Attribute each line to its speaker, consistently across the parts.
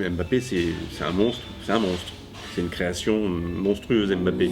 Speaker 1: Mbappé, c'est un monstre, c'est un monstre. C'est une création monstrueuse, Mbappé.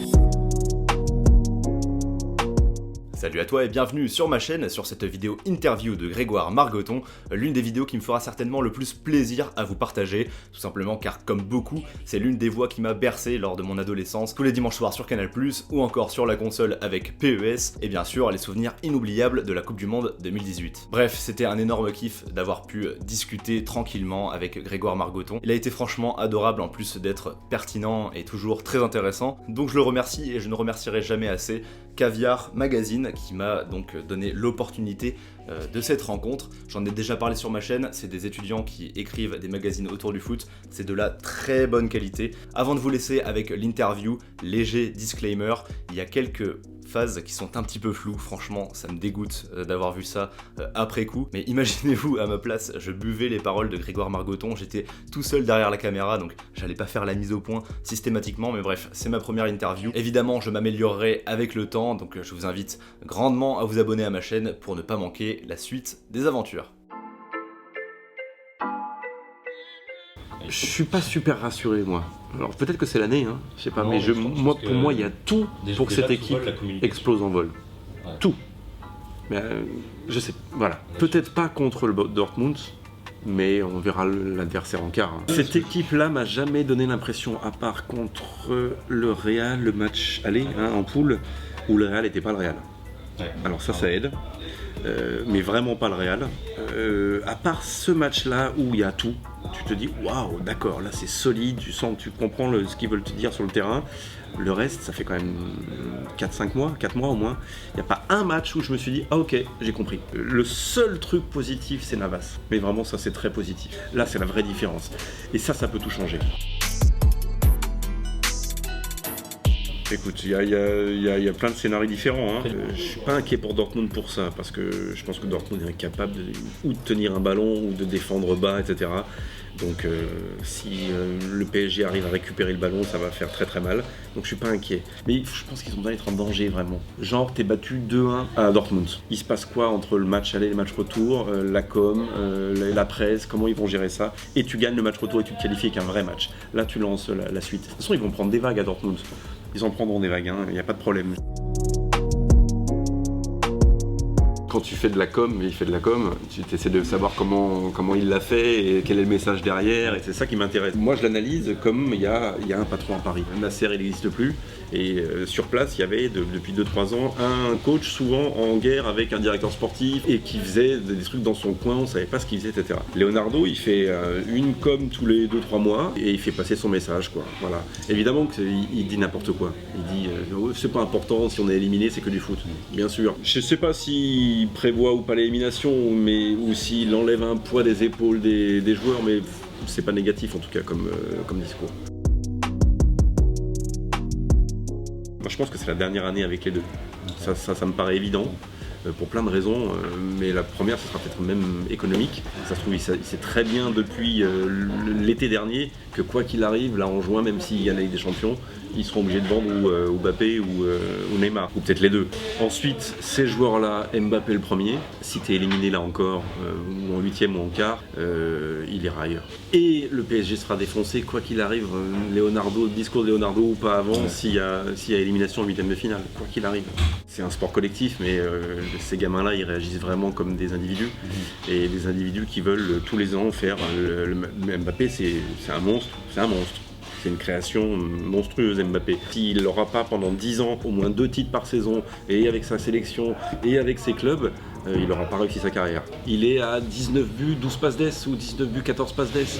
Speaker 2: Salut à toi et bienvenue sur ma chaîne, sur cette vidéo interview de Grégoire Margoton, l'une des vidéos qui me fera certainement le plus plaisir à vous partager, tout simplement car comme beaucoup, c'est l'une des voix qui m'a bercé lors de mon adolescence, tous les dimanches soirs sur Canal+, ou encore sur la console avec PES, et bien sûr les souvenirs inoubliables de la Coupe du Monde 2018. Bref, c'était un énorme kiff d'avoir pu discuter tranquillement avec Grégoire Margoton. Il a été franchement adorable en plus d'être pertinent et toujours très intéressant, donc je le remercie et je ne remercierai jamais assez Caviar Magazine qui m'a donc donné l'opportunité de cette rencontre. J'en ai déjà parlé sur ma chaîne, c'est des étudiants qui écrivent des magazines autour du foot, c'est de la très bonne qualité. Avant de vous laisser avec l'interview, léger disclaimer, il y a quelques phases qui sont un petit peu floues, franchement ça me dégoûte d'avoir vu ça après coup, mais imaginez-vous à ma place, je buvais les paroles de Grégoire Margoton, j'étais tout seul derrière la caméra donc j'allais pas faire la mise au point systématiquement, mais bref, c'est ma première interview. Évidemment je m'améliorerai avec le temps, donc je vous invite grandement à vous abonner à ma chaîne pour ne pas manquer la suite des aventures.
Speaker 1: Je suis pas super rassuré, moi. Alors peut-être que c'est l'année, hein, je sais pas,
Speaker 3: Non,
Speaker 1: mais pour moi, il y a tout pour que cette équipe explose en vol.
Speaker 3: Ouais.
Speaker 1: Tout. Mais je sais, voilà. Peut-être pas contre le Dortmund, mais on verra l'adversaire en quart. Hein. Cette équipe-là m'a jamais donné l'impression, à part contre le Real, le match aller, hein, en poule, où le Real n'était pas le Real.
Speaker 3: Ouais.
Speaker 1: Alors ça aide. Mais vraiment pas le Real. À part ce match-là où il y a tout, tu te dis waouh, d'accord, là c'est solide, tu sens, tu comprends ce qu'ils veulent te dire sur le terrain. Le reste, ça fait quand même 4 mois au moins. Il n'y a pas un match où je me suis dit ah ok, j'ai compris. Le seul truc positif, c'est Navas. Mais vraiment, ça c'est très positif. Là, c'est la vraie différence. Et ça peut tout changer. Écoute, il y a plein de scénarios différents. Hein. Je suis pas inquiet pour Dortmund pour ça, parce que je pense que Dortmund est incapable ou de tenir un ballon ou de défendre bas, etc. Donc si le PSG arrive à récupérer le ballon, ça va faire très très mal. Donc je suis pas inquiet. Mais je pense qu'ils ont besoin d'être en danger vraiment. Genre t'es battu 2-1 à Dortmund. Il se passe quoi entre le match aller et le match retour, la com, la presse, comment ils vont gérer ça? Et tu gagnes le match retour et tu te qualifies avec un vrai match. Là tu lances la suite. De toute façon ils vont prendre des vagues à Dortmund. Ils en prendront des vagues, il n'y a pas de problème. Quand tu fais de la com, il fait de la com, tu essaies de savoir comment il l'a fait et quel est le message derrière, et c'est ça qui m'intéresse. Moi je l'analyse comme il y a un patron à Paris. Nasser il n'existe plus, et sur place il y avait depuis 2-3 ans un coach souvent en guerre avec un directeur sportif et qui faisait des trucs dans son coin, on savait pas ce qu'il faisait, etc. Leonardo il fait une com tous les 2-3 mois et il fait passer son message, quoi. Voilà. Évidemment qu'il dit n'importe quoi. Il dit c'est pas important, si on est éliminé c'est que du foot. Bien sûr. Je sais pas si prévoit ou pas l'élimination, ou s'il enlève un poids des épaules des joueurs, mais c'est pas négatif en tout cas comme discours. Moi je pense que c'est la dernière année avec les deux. Ça me paraît évident. Pour plein de raisons, mais la première, ce sera peut-être même économique. Ça se trouve, il sait très bien depuis l'été dernier que quoi qu'il arrive, là en juin, même s'il y a la Ligue des Champions, ils seront obligés de vendre ou Mbappé ou Neymar, ou peut-être les deux. Ensuite, ces joueurs-là, Mbappé le premier, si tu es éliminé là encore, ou en 8e ou en quart, il ira ailleurs. Et le PSG sera défoncé, quoi qu'il arrive, le discours de Leonardo ou pas avant, s'il y a élimination en 8e de finale, quoi qu'il arrive. C'est un sport collectif, mais ces gamins-là, ils réagissent vraiment comme des individus, et des individus qui veulent tous les ans faire Mbappé, c'est un monstre, c'est un monstre. C'est une création monstrueuse, Mbappé. S'il n'aura pas pendant 10 ans au moins 2 titres par saison, et avec sa sélection, et avec ses clubs, il n'aura pas réussi sa carrière. Il est à 19 buts, 12 passes d'ess, ou 19 buts, 14 passes d'ess.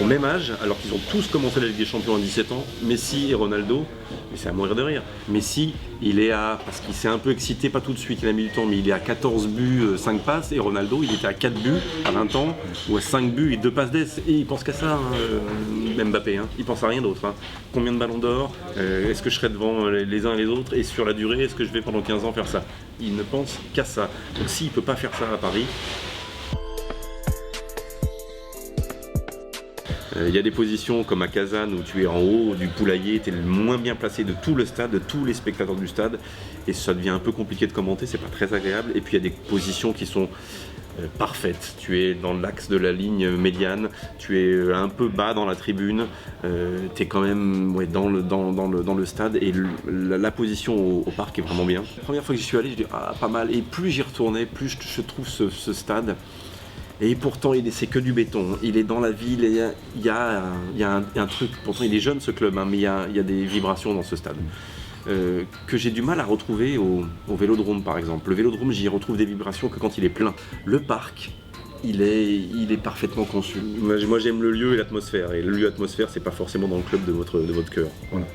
Speaker 1: Au même âge, alors qu'ils ont tous commencé la Ligue des Champions à 17 ans, Messi et Ronaldo, mais c'est à mourir de rire. Messi, il est parce qu'il s'est un peu excité, pas tout de suite, il a mis du temps, mais il est à 14 buts, 5 passes, et Ronaldo, il était à 4 buts à 20 ans, ou à 5 buts et 2 passes d'ess. Et il pense qu'à ça, Mbappé, il pense à rien d'autre. Combien de ballons d'or, est-ce que je serai devant les uns et les autres, et sur la durée, est-ce que je vais pendant 15 ans faire ça? Il ne pense qu'à ça. Donc s'il ne peut pas faire ça à Paris, il y a des positions comme à Kazan où tu es en haut du poulailler, tu es le moins bien placé de tout le stade, de tous les spectateurs du stade, et ça devient un peu compliqué de commenter, c'est pas très agréable. Et puis il y a des positions qui sont parfaite. Tu es dans l'axe de la ligne médiane, tu es un peu bas dans la tribune, tu es quand même dans le stade et la position au parc est vraiment bien. La première fois que j'y suis allé, je dis pas mal. Et plus j'y retournais, plus je trouve ce stade. Et pourtant, c'est que du béton. Il est dans la ville, il y a un truc. Pourtant, il est jeune ce club, mais il y a des vibrations dans ce stade. Que j'ai du mal à retrouver au Vélodrome par exemple. Le Vélodrome, j'y retrouve des vibrations que quand il est plein. Le parc, il est parfaitement conçu. Moi j'aime le lieu et l'atmosphère. Et le lieu et l'atmosphère, c'est pas forcément dans le club de votre cœur. Voilà.